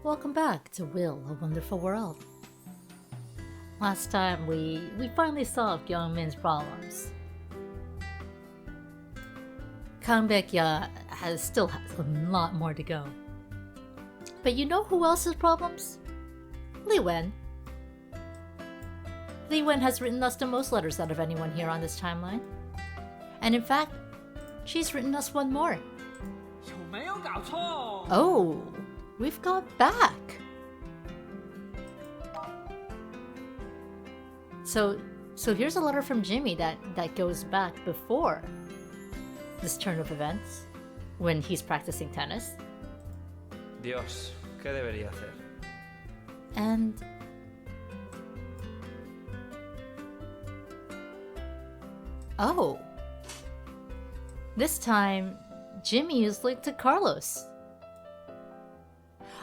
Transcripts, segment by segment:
Welcome back to Will, A Wonderful World. Last time we finally solved Young Min's problems. Kangbekya still has a lot more to go. But you know who else's problems? Li Wen. Li Wen has written us the most letters out of anyone here on this timeline. And in fact, she's written us one more. 有没有搞错？ Oh, we've got back. So here's a letter from Jimmy that goes back before this turn of events, when he's practicing tennis. Dios, ¿qué debería hacer? And oh, this time Jimmy is linked to Carlos.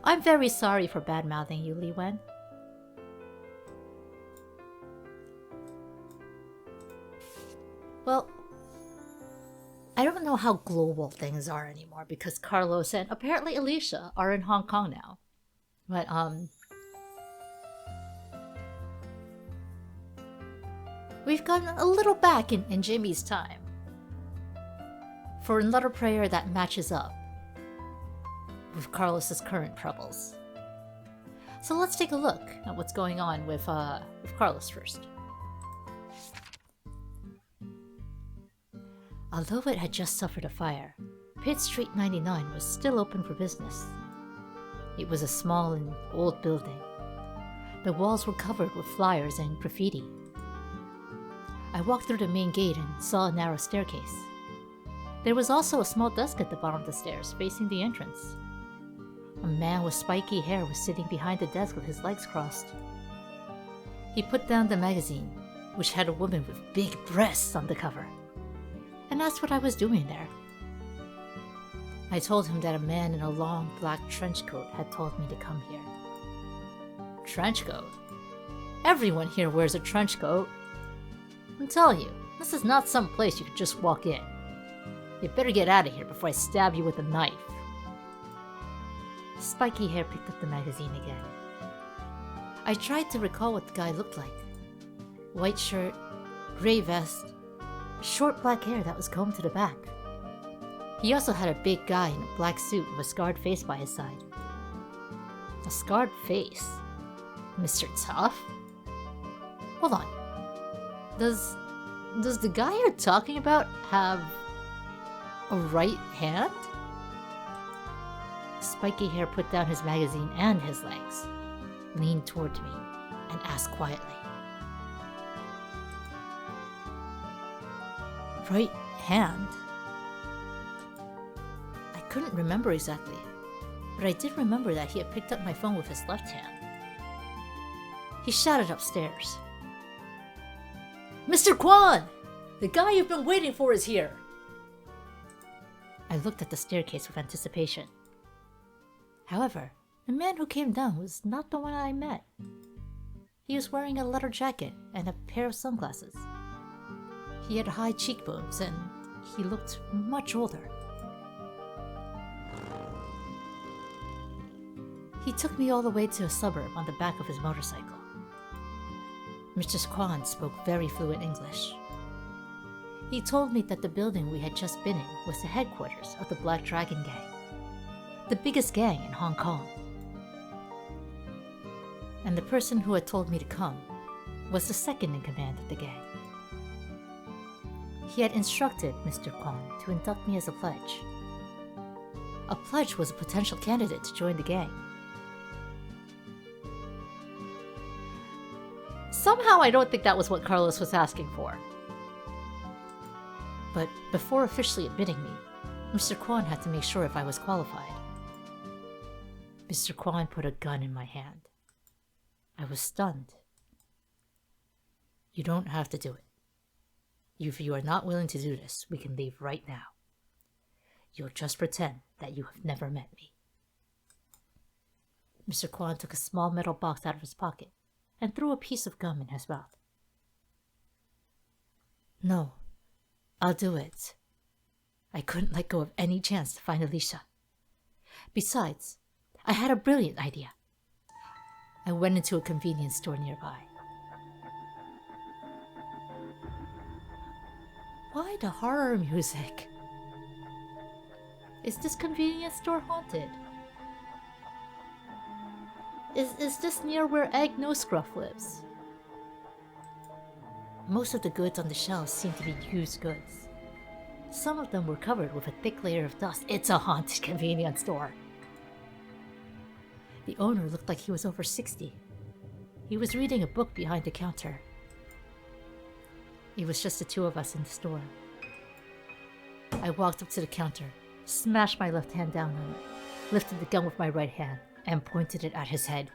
I'm very sorry for bad-mouthing you, Li Wen. Well, I don't know how global things are anymore because Carlos and apparently Alicia are in Hong Kong now. But we've gotten a little back in Jimmy's time for another prayer that matches up with Carlos's current troubles. So let's take a look at what's going on with Carlos first. Although it had just suffered a fire, Pitt Street 99 was still open for business. It was a small and old building. The walls were covered with flyers and graffiti. I walked through the main gate and saw a narrow staircase. There was also a small desk at the bottom of the stairs, facing the entrance. A man with spiky hair was sitting behind the desk with his legs crossed. He put down the magazine, which had a woman with big breasts on the cover, and asked what I was doing there. I told him that a man in a long black trench coat had told me to come here. Trench coat? Everyone here wears a trench coat. I'm telling you, this is not some place you could just walk in. You better get out of here before I stab you with a knife. Spiky hair picked up the magazine again. I tried to recall what the guy looked like. White shirt, gray vest, short black hair that was combed to the back. He also had a big guy in a black suit with a scarred face by his side. A scarred face? Mr. Tough? Hold on. Does the guy you're talking about have a right hand? Spiky hair put down his magazine and his legs, leaned toward me, and asked quietly. Right hand? I couldn't remember exactly, but I did remember that he had picked up my phone with his left hand. He shouted upstairs. Mr. Kwan! The guy you've been waiting for is here! I looked at the staircase with anticipation. However, the man who came down was not the one I met. He was wearing a leather jacket and a pair of sunglasses. He had high cheekbones and he looked much older. He took me all the way to a suburb on the back of his motorcycle. Mr. Kwan spoke very fluent English. He told me that the building we had just been in was the headquarters of the Black Dragon Gang, the biggest gang in Hong Kong. And the person who had told me to come was the second in command of the gang. He had instructed Mr. Kwan to induct me as a pledge. A pledge was a potential candidate to join the gang. Somehow I don't think that was what Carlos was asking for. But before officially admitting me, Mr. Kwan had to make sure if I was qualified. Mr. Kwan put a gun in my hand. I was stunned. You don't have to do it. If you are not willing to do this, we can leave right now. You'll just pretend that you have never met me. Mr. Kwan took a small metal box out of his pocket and threw a piece of gum in his mouth. No, I'll do it. I couldn't let go of any chance to find Alicia. Besides, I had a brilliant idea. I went into a convenience store nearby. Why the horror music? Is this convenience store haunted? Is this near where Egg No Scruff lives? Most of the goods on the shelves seem to be used goods. Some of them were covered with a thick layer of dust. It's a haunted convenience store. The owner looked like he was over 60. He was reading a book behind the counter. It was just the two of us in the store. I walked up to the counter, smashed my left hand down on it, lifted the gun with my right hand, and pointed it at his head.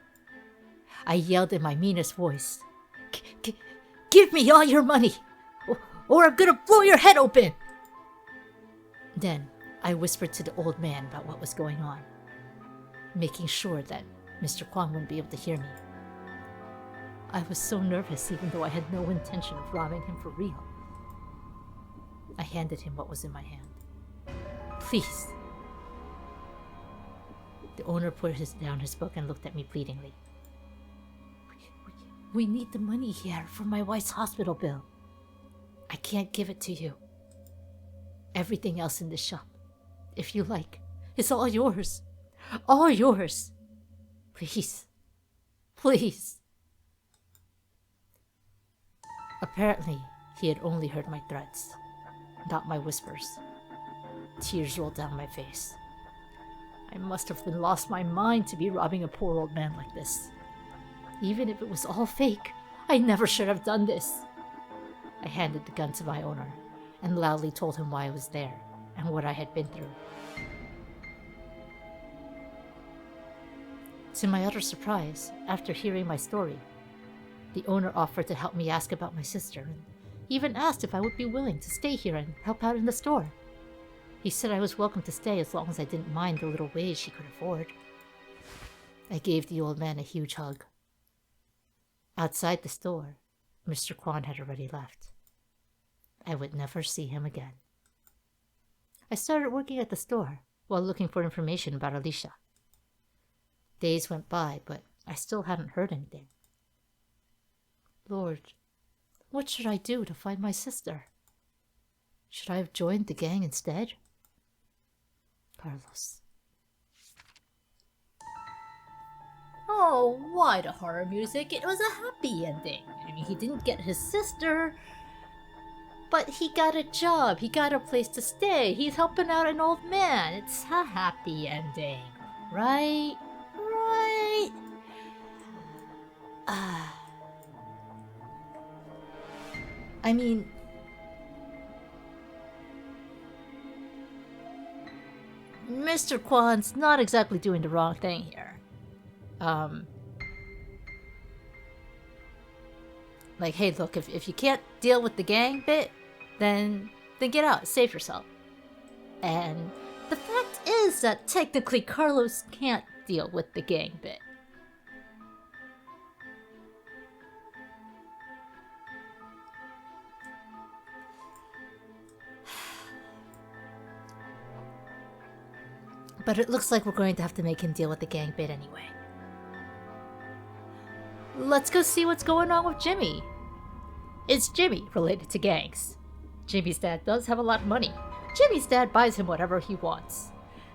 I yelled in my meanest voice, "Give me all your money, or I'm gonna blow your head open!" Then I whispered to the old man about what was going on, making sure that Mr. Kwan wouldn't be able to hear me. I was so nervous even though I had no intention of robbing him for real. I handed him what was in my hand. "Please." The owner put down his book and looked at me pleadingly. We need the money here for my wife's hospital bill. I can't give it to you. Everything else in the shop, if you like, is all yours. All yours. Please. Please. Apparently, he had only heard my threats, not my whispers. Tears rolled down my face. I must have lost my mind to be robbing a poor old man like this. Even if it was all fake, I never should have done this. I handed the gun to my owner and loudly told him why I was there and what I had been through. To my utter surprise, after hearing my story, the owner offered to help me ask about my sister and even asked if I would be willing to stay here and help out in the store. He said I was welcome to stay as long as I didn't mind the little wage she could afford. I gave the old man a huge hug. Outside the store, Mr. Kwan had already left. I would never see him again. I started working at the store while looking for information about Alicia. Days went by, but I still hadn't heard anything. Lord, what should I do to find my sister? Should I have joined the gang instead? Carlos. Oh, why the horror music? It was a happy ending. I mean, he didn't get his sister, but he got a job. He got a place to stay. He's helping out an old man. It's a happy ending, right? Right? I mean, Mr. Kwan's not exactly doing the wrong thing here. Like, hey, look, if you can't deal with the gang bit, then get out, save yourself. And the fact is that technically Carlos can't deal with the gang bit. But it looks like we're going to have to make him deal with the gang bit anyway. Let's go see what's going on with Jimmy. Is Jimmy related to gangs? Jimmy's dad does have a lot of money. Jimmy's dad buys him whatever he wants.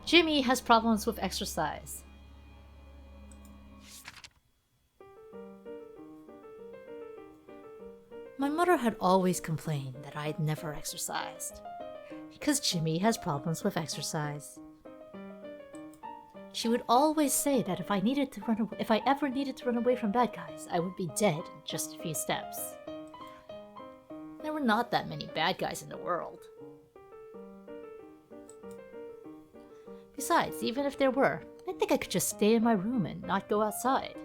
Jimmy has problems with exercise. My mother had always complained that I'd never exercised because Jimmy has problems with exercise. She would always say that if I ever needed to run away from bad guys, I would be dead in just a few steps. There were not that many bad guys in the world. Besides, even if there were, I think I could just stay in my room and not go outside.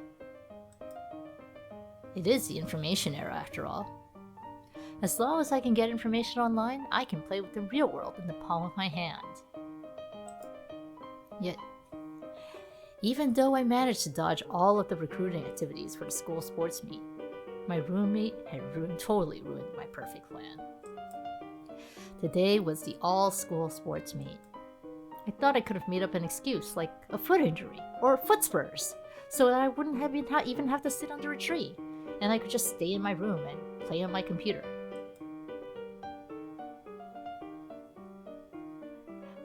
It is the information era, after all. As long as I can get information online, I can play with the real world in the palm of my hand. Yet, even though I managed to dodge all of the recruiting activities for the school sports meet, my roommate had totally ruined my perfect plan. Today was the all-school sports meet. I thought I could have made up an excuse, like a foot injury or foot spurs, so that I wouldn't even have to sit under a tree, and I could just stay in my room and play on my computer.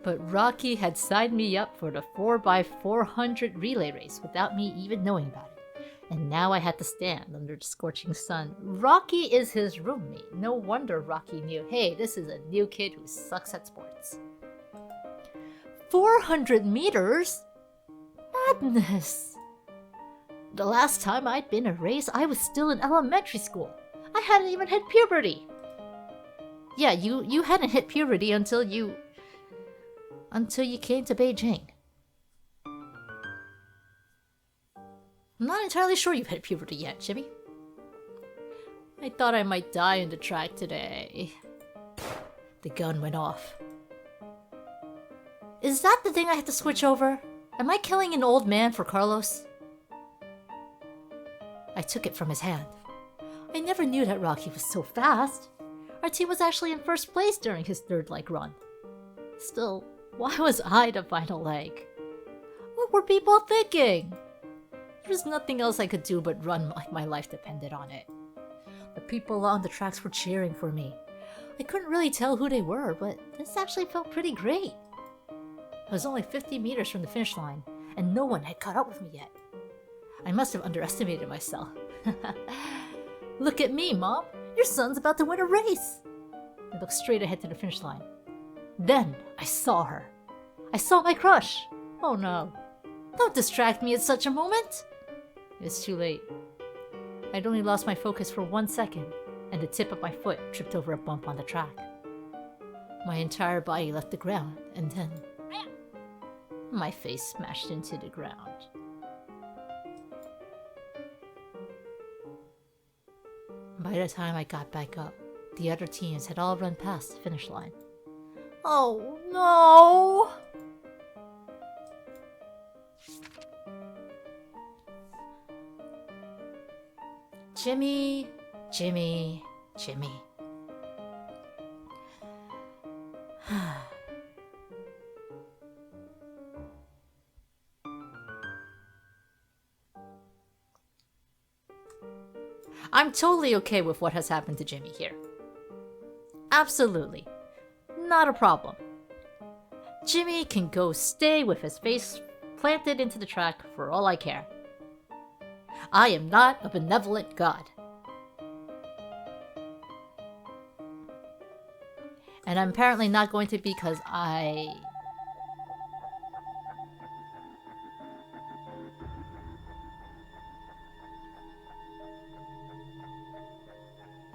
But Rocky had signed me up for the 4x400 relay race without me even knowing about it, and now I had to stand under the scorching sun. Rocky is his roommate. No wonder Rocky knew, hey, this is a new kid who sucks at sports. 400 meters? Madness! The last time I'd been in a race, I was still in elementary school. I hadn't even hit puberty. Yeah, you hadn't hit puberty until you came to Beijing. I'm not entirely sure you've hit puberty yet, Jimmy. I thought I might die in the track today. The gun went off. Is that the thing I have to switch over? Am I killing an old man for Carlos? I took it from his hand. I never knew that Rocky was so fast. Our team was actually in first place during his third leg run. Still, why was I the final leg? What were people thinking? There was nothing else I could do but run like my life depended on it. The people along the tracks were cheering for me. I couldn't really tell who they were, but this actually felt pretty great. I was only 50 meters from the finish line, and no one had caught up with me yet. I must have underestimated myself. Look at me, Mom! Your son's about to win a race! I looked straight ahead to the finish line. Then I saw her. I saw my crush! Oh no. Don't distract me at such a moment! It was too late. I'd only lost my focus for 1 second, and the tip of my foot tripped over a bump on the track. My entire body left the ground, and then my face smashed into the ground. By the time I got back up, the other teams had all run past the finish line. Oh no! Jimmy, Jimmy, Jimmy. I'm totally okay with what has happened to Jimmy here. Absolutely. Not a problem. Jimmy can go stay with his face planted into the track for all I care. I am not a benevolent god. And I'm apparently not going to be because I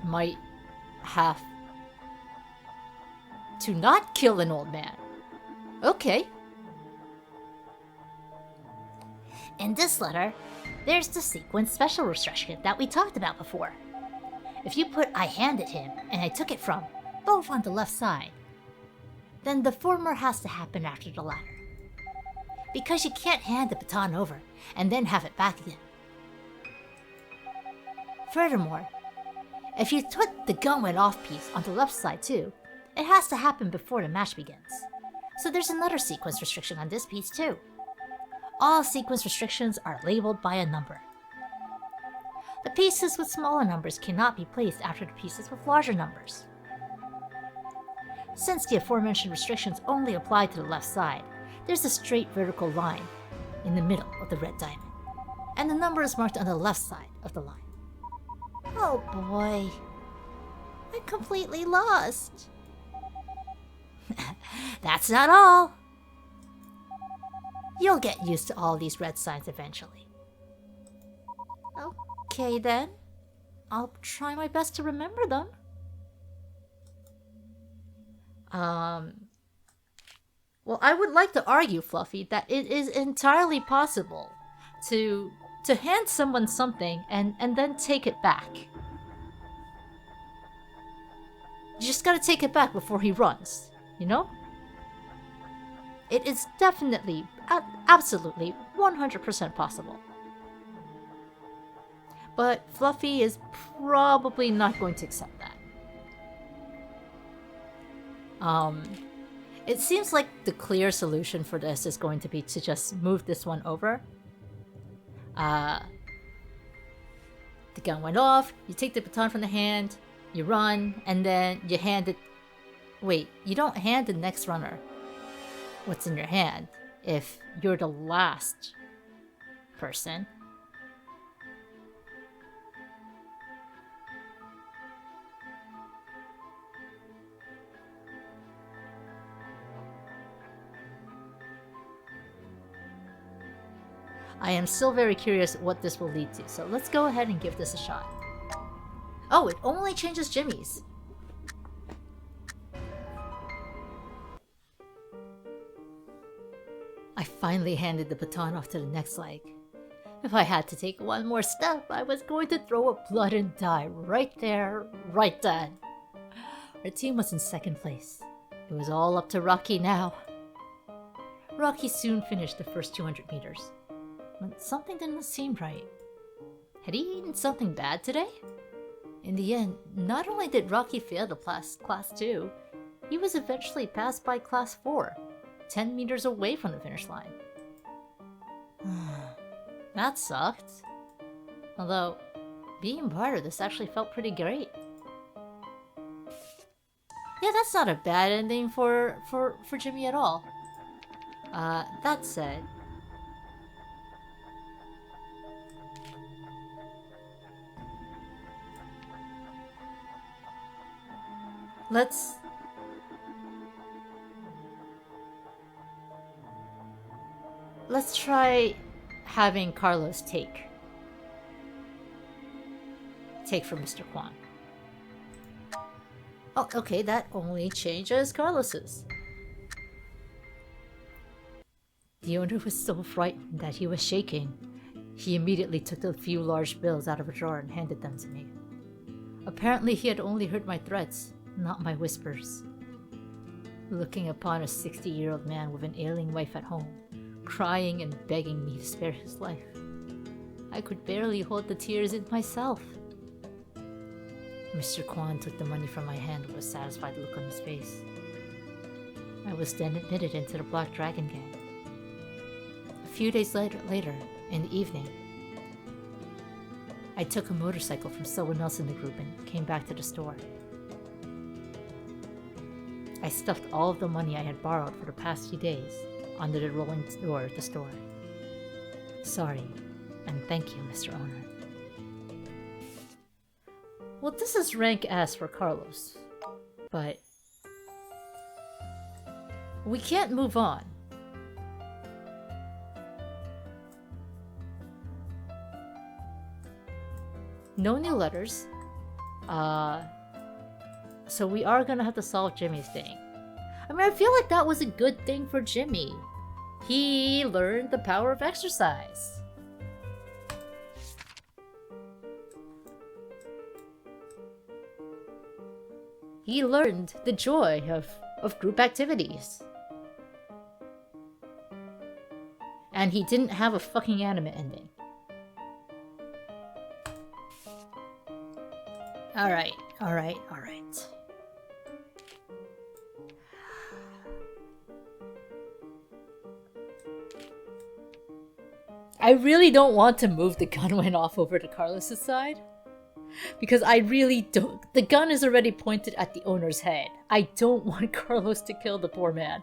might have to not kill an old man. Okay. In this letter, there's the sequence special restriction that we talked about before. If you put I handed him and I took it from both on the left side, then the former has to happen after the latter. Because you can't hand the baton over and then have it back again. Furthermore, if you put the gun went off piece on the left side too, it has to happen before the match begins. So there's another sequence restriction on this piece too. All sequence restrictions are labeled by a number. The pieces with smaller numbers cannot be placed after the pieces with larger numbers. Since the aforementioned restrictions only apply to the left side, there's a straight vertical line in the middle of the red diamond, and the number is marked on the left side of the line. Oh boy, I'm completely lost. That's not all. You'll get used to all these red signs eventually. Okay then, I'll try my best to remember them. Well, I would like to argue, Fluffy, that it is entirely possible to hand someone something and then take it back. You just gotta take it back before he runs, you know? It is definitely, absolutely, 100% possible. But Fluffy is probably not going to accept that. It seems like the clear solution for this is going to be to just move this one over. The gun went off, you take the baton from the hand, you run, and then you hand it... Wait, you don't hand the next runner what's in your hand if you're the last person. I am still very curious what this will lead to, so let's go ahead and give this a shot. Oh, it only changes Jimmy's. I finally handed the baton off to the next leg. If I had to take one more step, I was going to throw up blood and die right there, right then. Our team was in second place. It was all up to Rocky now. Rocky soon finished the first 200 meters. But something didn't seem right. Had he eaten something bad today? In the end, not only did Rocky fail to pass Class 2, he was eventually passed by Class 4, 10 meters away from the finish line. That sucked. Although, being part of this actually felt pretty great. Yeah, that's not a bad ending for Jimmy at all. That said, let's try having Carlos take from Mr. Kwan. Oh, okay, that only changes Carlos's. The owner was so frightened that he was shaking. He immediately took a few large bills out of a drawer and handed them to me. Apparently he had only heard my threats, not my whispers. Looking upon a 60-year-old man with an ailing wife at home, crying and begging me to spare his life, I could barely hold the tears in myself. Mr. Kwan took the money from my hand with a satisfied look on his face. I was then admitted into the Black Dragon Gang. A few days later, in the evening, I took a motorcycle from someone else in the group and came back to the store. I stuffed all of the money I had borrowed for the past few days under the rolling door of the store. Sorry, and thank you, Mr. Owner. Well, this is rank S for Carlos, but we can't move on. No new letters. So we are gonna have to solve Jimmy's thing. I mean, I feel like that was a good thing for Jimmy. He learned the power of exercise. He learned the joy of group activities. And he didn't have a fucking anime ending. Alright. I really don't want to move the gun went off over to Carlos's side. Because I really don't. The gun is already pointed at the owner's head. I don't want Carlos to kill the poor man.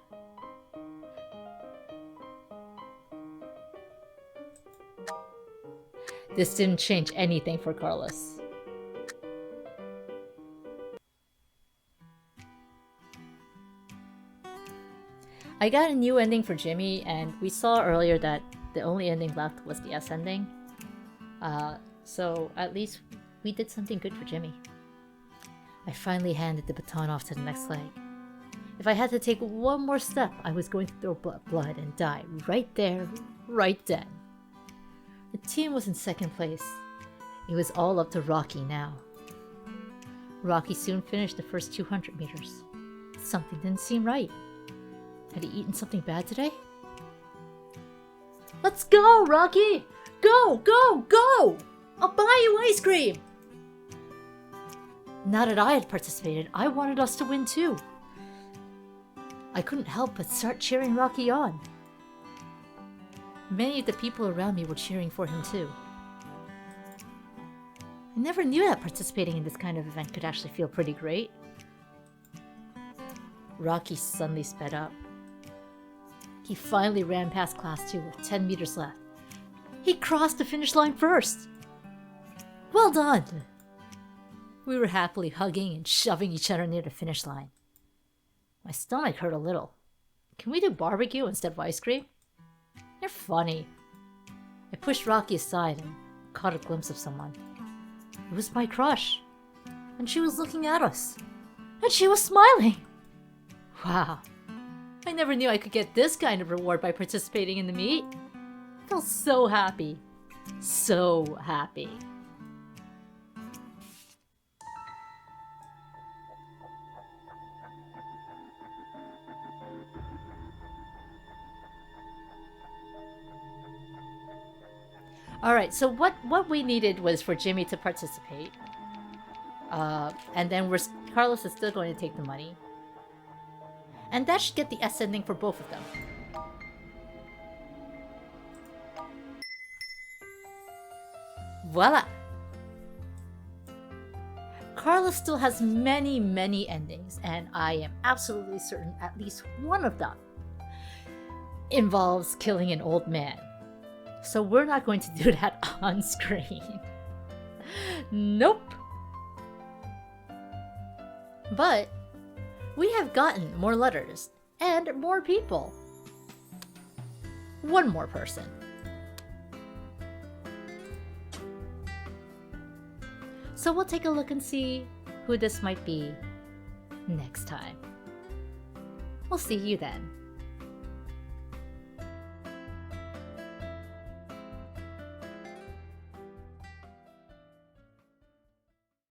This didn't change anything for Carlos. I got a new ending for Jimmy, and we saw earlier that the only ending left was the S ending. So at least we did something good for Jimmy. I finally handed the baton off to the next leg. If I had to take one more step, I was going to throw blood and die right there, right then. The team was in second place. It was all up to Rocky now. Rocky soon finished the first 200 meters. Something didn't seem right. Had he eaten something bad today? Let's go, Rocky! Go, go, go! I'll buy you ice cream! Now that I had participated, I wanted us to win too. I couldn't help but start cheering Rocky on. Many of the people around me were cheering for him too. I never knew that participating in this kind of event could actually feel pretty great. Rocky suddenly sped up. He finally ran past class 2 with 10 meters left. He crossed the finish line first! Well done! We were happily hugging and shoving each other near the finish line. My stomach hurt a little. Can we do barbecue instead of ice cream? You're funny. I pushed Rocky aside and caught a glimpse of someone. It was my crush. And she was looking at us. And she was smiling! Wow. I never knew I could get this kind of reward by participating in the meet. I felt so happy. So happy. Alright, so what we needed was for Jimmy to participate. And then Carlos is still going to take the money. And that should get the S ending for both of them. Voila! Carlos still has many, many endings, and I am absolutely certain at least one of them involves killing an old man. So we're not going to do that on screen. Nope. But we have gotten more letters and more people. One more person. So we'll take a look and see who this might be next time. We'll see you then.